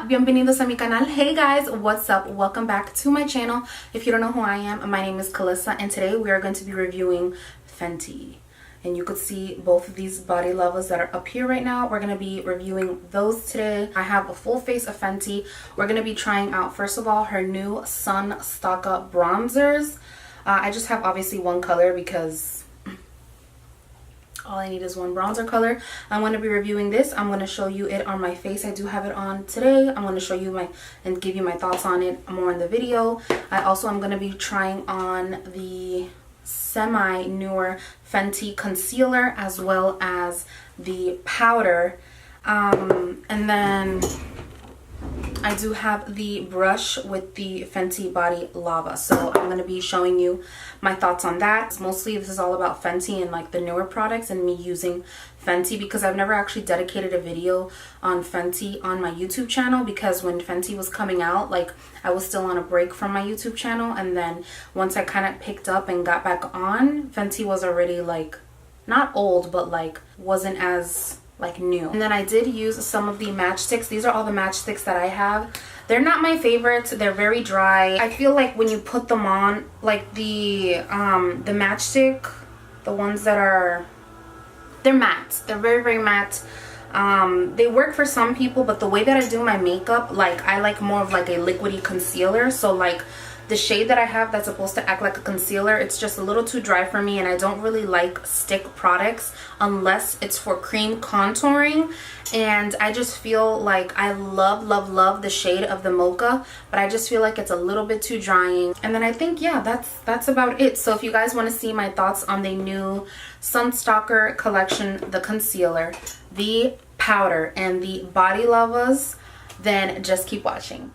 Hola, bienvenidos a mi canal. Hey guys, what's up? Welcome back to my channel. If you don't know who I am, my name is Calissa, and today we are going to be reviewing Fenty. And you could see both of these body lovers that are up here right now. We're going to be reviewing those today. I have a full face of Fenty. We're going to be trying out, first of all, her new Sun Stalkr bronzers. I just have obviously one color because all I need is one bronzer color. I'm going to be reviewing this. I'm going to show you it on my face. I do have it on today. I'm going to show you and give you my thoughts on it more in the video. I also am going to be trying on the semi-newer Fenty concealer as well as the powder. And then I do have the brush with the Fenty Body Lava. So I'm going to be showing you my thoughts on that. Mostly this is all about Fenty and like the newer products and me using Fenty, because I've never actually dedicated a video on Fenty on my YouTube channel, because when Fenty was coming out, like I was still on a break from my YouTube channel, and then once I kind of picked up and got back on, Fenty was already like not old, but like wasn't as like new. And then I did use some of the matchsticks. These are all the matchsticks that I have. They're not my favorites. They're very dry. I feel like when you put them on, like the matchstick, the ones that are, they're matte. They're very, very matte. They work for some people, but the way that I do my makeup, like I like more of like a liquidy concealer. So like the shade that I have that's supposed to act like a concealer, it's just a little too dry for me, and I don't really like stick products unless it's for cream contouring. And I just feel like I love, love, love the shade of the Mocha, but I just feel like it's a little bit too drying. And then I think, yeah, that's about it. So if you guys want to see my thoughts on the new Sun Stalkr collection, the concealer, the powder, and the body lovers, then just keep watching.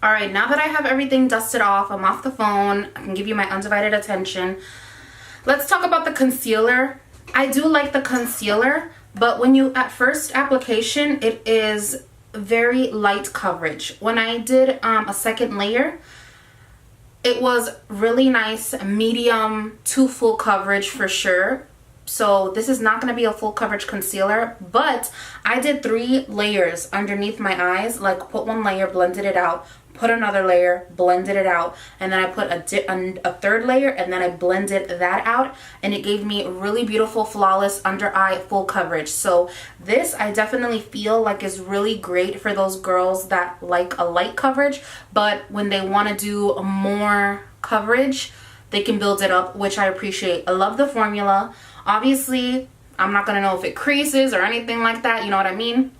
Alright, now that I have everything dusted off, I'm off the phone, I can give you my undivided attention. Let's talk about the concealer. I do like the concealer, but when you, at first application, it is very light coverage. When I did a second layer, it was really nice, medium to full coverage for sure. So this is not going to be a full coverage concealer, but I did 3 layers underneath my eyes. Like, put 1 layer, blended it out, put another layer, blended it out, and then I put a 3rd layer, and then I blended that out, and it gave me really beautiful, flawless under eye full coverage. So this, I definitely feel like is really great for those girls that like a light coverage, but when they want to do more coverage, they can build it up, which I appreciate. I love the formula. Obviously, I'm not gonna know if it creases or anything like that, you know what I mean?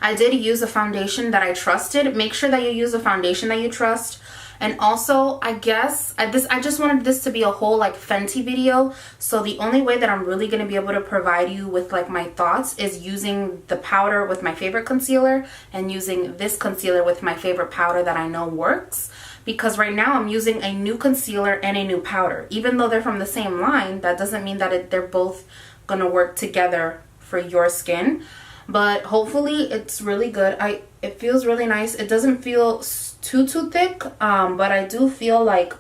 I did use a foundation that I trusted. Make sure that you use a foundation that you trust. And also, I guess, I just wanted this to be a whole like Fenty video. So the only way that I'm really gonna be able to provide you with like my thoughts is using the powder with my favorite concealer and using this concealer with my favorite powder that I know works. Because right now I'm using a new concealer and a new powder. Even though they're from the same line, that doesn't mean that they're both gonna work together for your skin. But hopefully it's really good. It feels really nice. It doesn't feel too thick, but I do feel like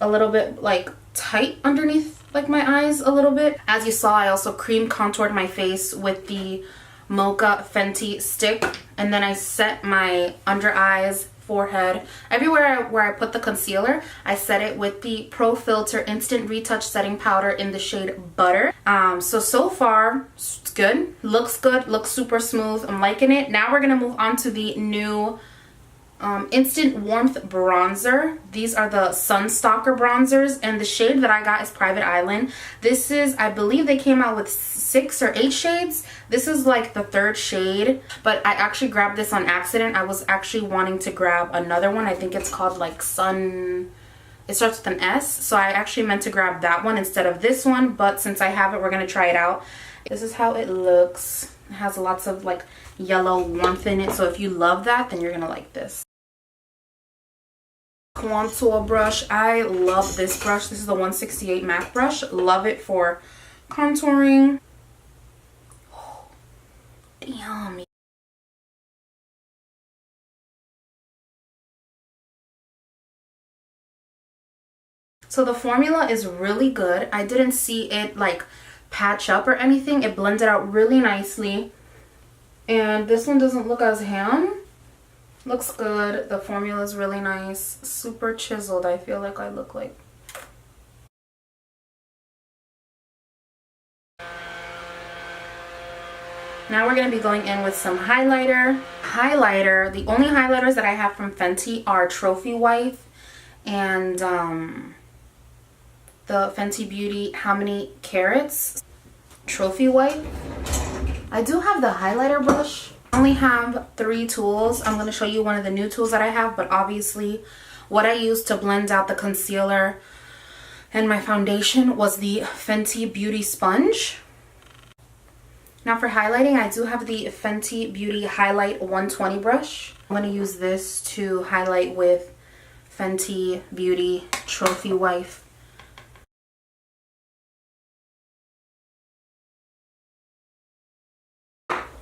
a little bit like tight underneath like my eyes a little bit. As you saw, I also cream contoured my face with the Mocha Fenty stick, and then I set my under eyes, forehead, everywhere where I put the concealer, I set it with the Pro Filter Instant Retouch Setting Powder in the shade Butter. So far, it's good. Looks good. Looks super smooth. I'm liking it. Now we're going to move on to the new Instant Warmth Bronzer. These are the Stalkr bronzers, and the shade that I got is Private Island. This is, I believe they came out with 6 or 8 shades. This is like the 3rd shade, but I actually grabbed this on accident. I was actually wanting to grab another one. I think it's called like Sun, it starts with an S, so I actually meant to grab that one instead of this one, but since I have it, we're going to try it out. This is how it looks. It has lots of like yellow warmth in it, so if you love that, then you're going to like this. Contour brush. I love this brush. This is the 168 MAC brush. Love it for contouring. Oh, damn. So the formula is really good. I didn't see it like patch up or anything. It blended out really nicely. And this one doesn't look as ham. Looks good. The formula is really nice. Super chiseled, I feel like I look like. Now we're going to be going in with some highlighter. The only highlighters that I have from Fenty are Trophy Wife and the Fenty Beauty How Many Carats Trophy Wife. I do have the highlighter brush. I only have 3 tools. I'm going to show you one of the new tools that I have, but obviously what I used to blend out the concealer and my foundation was the Fenty Beauty Sponge. Now for highlighting, I do have the Fenty Beauty Highlight 120 brush. I'm going to use this to highlight with Fenty Beauty Trophy Wife.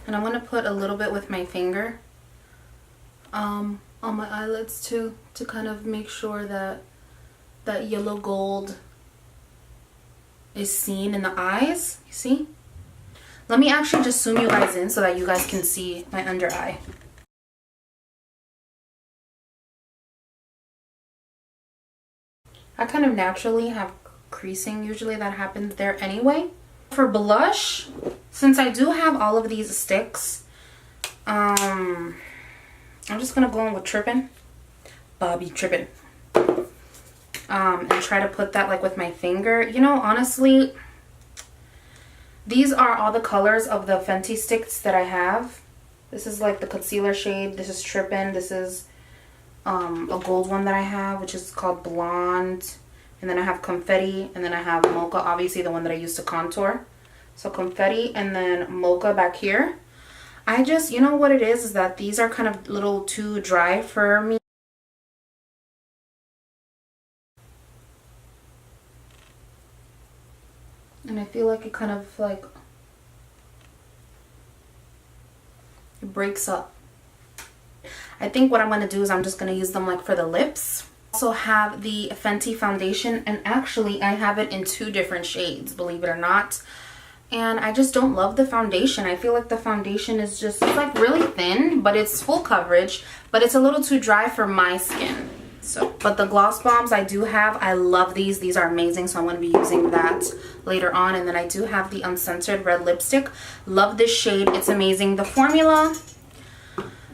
And I'm going to put a little bit with my finger on my eyelids too, to kind of make sure that that yellow gold is seen in the eyes. You see? Let me actually just zoom you guys in so that you guys can see my under eye. I kind of naturally have creasing usually that happens there anyway. For blush, since I do have all of these sticks, I'm just gonna go in with Trippin', Bobby Trippin', and try to put that like with my finger. You know, honestly, these are all the colors of the Fenty sticks that I have. This is like the concealer shade. This is Trippin'. This is a gold one that I have, which is called Blonde. And then I have Confetti, and then I have Mocha, obviously the one that I used to contour. So Confetti and then Mocha back here. I just, you know what it is that these are kind of a little too dry for me. And I feel like it kind of like It breaks up. I think what I'm going to do is I'm just going to use them like for the lips. Also have the Fenty foundation, and actually I have it in 2 different shades, believe it or not. And I just don't love the foundation. I feel like the foundation is just, it's like really thin, but it's full coverage, but it's a little too dry for my skin. So, but the gloss bombs I do have, I love these. These are amazing, so I'm going to be using that later on. And then I do have the Uncensored Red Lipstick. Love this shade. It's amazing. The formula,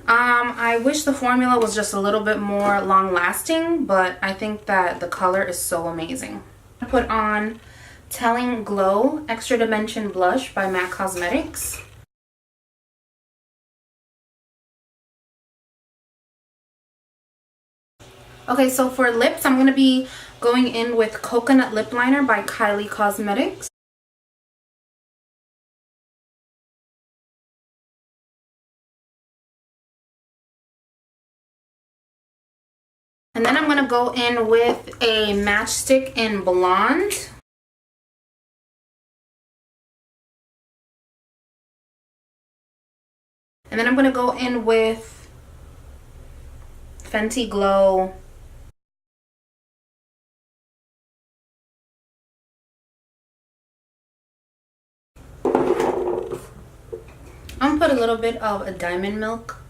I wish the formula was just a little bit more long lasting, but I think that the color is so amazing. I put on Telling Glow Extra Dimension Blush by MAC Cosmetics. Okay, so for lips, I'm going to be going in with Coconut Lip Liner by Kylie Cosmetics. And then I'm going to go in with a matchstick in Blonde. And then I'm going to go in with Fenty Glow I'm gonna put a little bit of a Diamond Milk.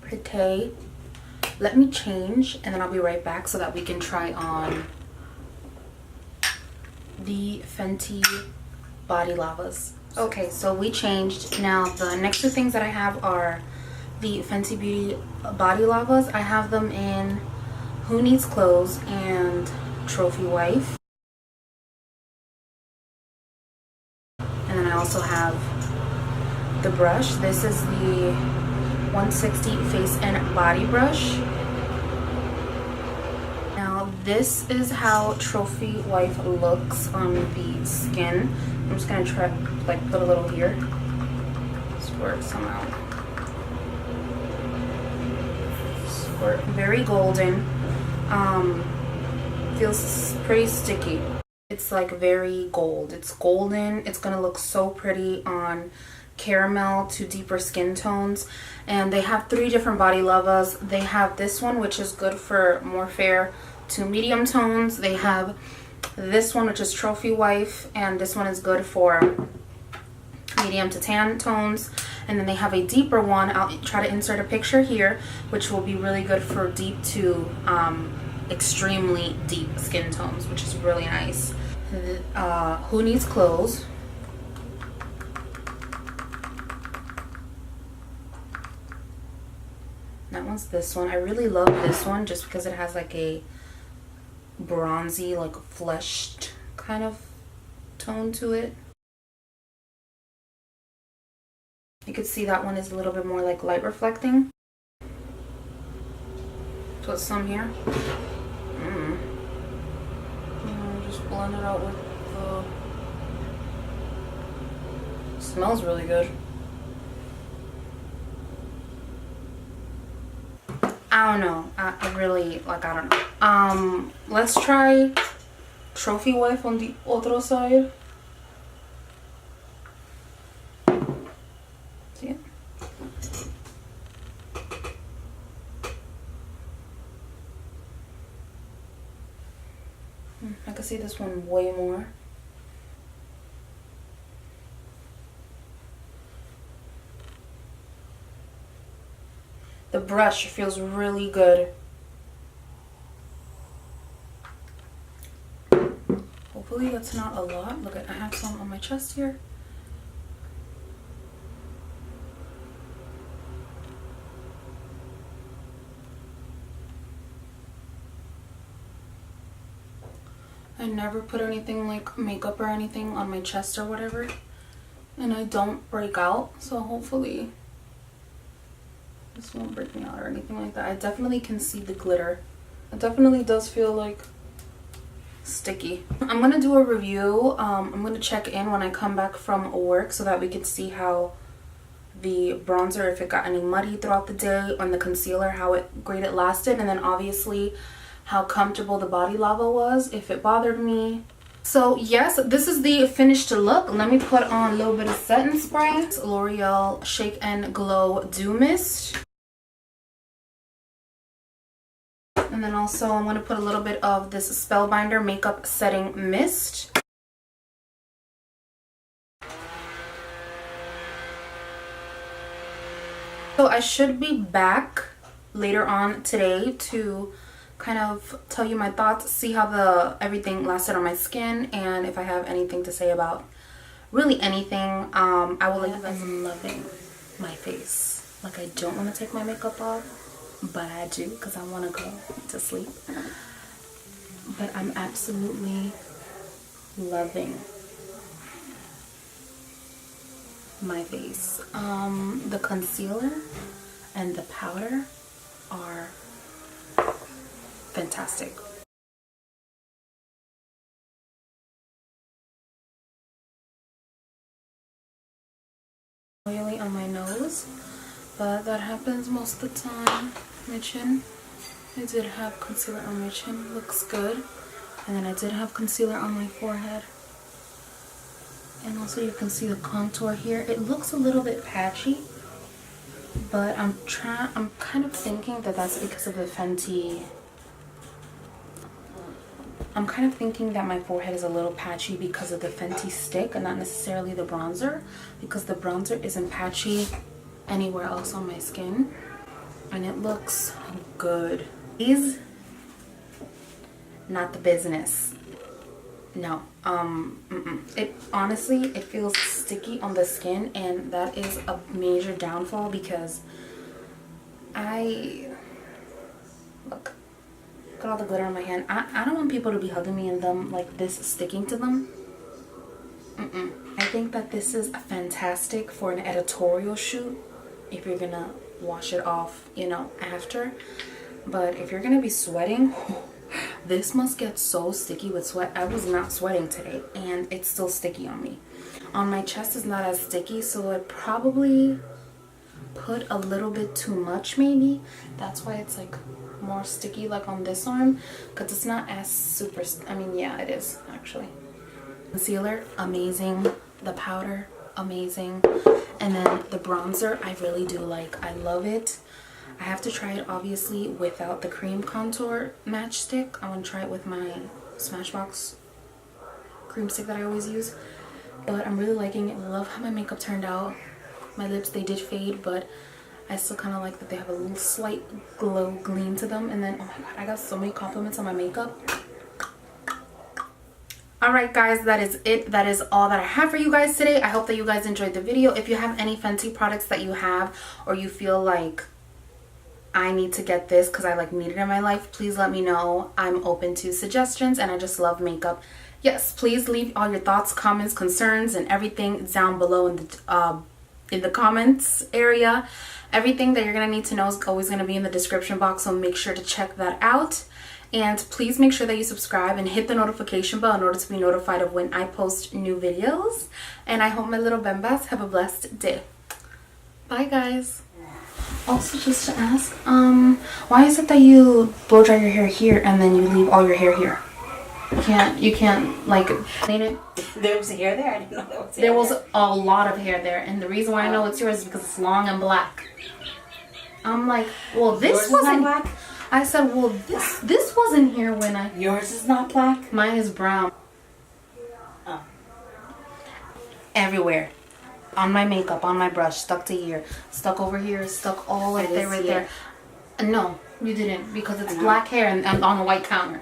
Pretty. Let me change and then I'll be right back so that we can try on the Fenty Body Lavas. Okay, so we changed. Now the next 2 things that I have are the Fenty Beauty Body Lavas. I have them in Who Needs Clothes and Trophy Wife. And then I also have the brush. This is the 160 Face and Body Brush. Now this is how Trophy Wife looks on the skin. I'm just gonna try like put a little here. Squirt some out. Squirt. Very golden. Feels pretty sticky. It's like very gold. It's golden. It's gonna look so pretty on caramel to deeper skin tones. And they have 3 different body lavas. They have this one, which is good for more fair to medium tones. They have this one, which is Trophy Wife, and this one is good for medium to tan tones. And then they have a deeper one. I'll try to insert a picture here, which will be really good for deep to extremely deep skin tones, which is really nice. Who Needs Clothes. That one's this one. I really love this one just because it has like a bronzy, like fleshed kind of tone to it. You could see that one is a little bit more like light reflecting. Put some here. Just blend it out with the... Smells really good. I don't know. I really, like, I don't know. Let's try Trophy Wife on the other side. See it? I can see this one way more. The brush feels really good. Hopefully that's not a lot. Look, I have some on my chest here. I never put anything like makeup or anything on my chest or whatever, and I don't break out, so hopefully this won't break me out or anything like that. I definitely can see the glitter. It definitely does feel like sticky. I'm gonna do a review. I'm gonna check in when I come back from work so that we can see how the bronzer, if it got any muddy throughout the day, on the concealer, how great it lasted, and then obviously how comfortable the body lava was, if it bothered me, So yes, this is the finished look. Let me put on a little bit of setting spray. It's L'Oreal Shake and Glow Dew Mist. And then also I'm going to put a little bit of this Spellbinder Makeup Setting Mist. So I should be back later on today to kind of tell you my thoughts, see how everything lasted on my skin, and if I have anything to say about really anything. I will let you guys. I'm loving my face. Like, I don't want to take my makeup off, but I do because I want to go to sleep. But I'm absolutely loving my face. The concealer and the powder are fantastic. Oily on my nose, but that happens most of the time. My chin, I did have concealer on my chin, looks good. And then I did have concealer on my forehead. And also you can see the contour here. It looks a little bit patchy, but I'm kind of thinking that that's because of the Fenty. I'm kind of thinking that my forehead is a little patchy because of the Fenty stick and not necessarily the bronzer, because the bronzer isn't patchy anywhere else on my skin and it looks good. Is not the business. No. It honestly, it feels sticky on the skin, and that is a major downfall because look at all the glitter on my hand. I don't want people to be hugging me and them like this sticking to them. I think that this is fantastic for an editorial shoot if you're gonna wash it off, you know, after. But if you're gonna be sweating, this must get so sticky with sweat. I was not sweating today and it's still sticky on me. On my chest is not as sticky, so I probably put a little bit too much maybe. That's why it's like more sticky like on this arm, because it's not as super, I mean, yeah, it is actually. Concealer, amazing. The powder, amazing. And then the bronzer, I really do like. I love it. I have to try it obviously without the cream contour matchstick. I want to try it with my Smashbox cream stick that I always use. But I'm really liking it. I love how my makeup turned out. My lips, they did fade, but I still kind of like that they have a little slight glow gleam to them. And then, oh my god, I got so many compliments on my makeup. Alright guys, that is it. That is all that I have for you guys today. I hope that you guys enjoyed the video. If you have any Fenty products that you have, or you feel like I need to get this because I like need it in my life, please let me know. I'm open to suggestions and I just love makeup. Yes, please leave all your thoughts, comments, concerns, and everything down below in the comments area. Everything that you're gonna need to know is always gonna be in the description box, so make sure to check that out. And please make sure that you subscribe and hit the notification bell in order to be notified of when I post new videos. And I hope my little Bembas have a blessed day. Bye guys. Also, just to ask, why is it that you blow dry your hair here and then you leave all your hair here? You can't like clean it? There was hair there? I didn't know there was hair. There was a lot of hair there, and the reason why I know it's yours is because it's long and black. I'm like, well, this wasn't black. I said, well, this wasn't here when I. Yours is not black? Mine is brown. Oh. Everywhere. On my makeup, on my brush, stuck to here, stuck over here, stuck all right there, right there. No, you didn't, because it's black hair and on a white counter.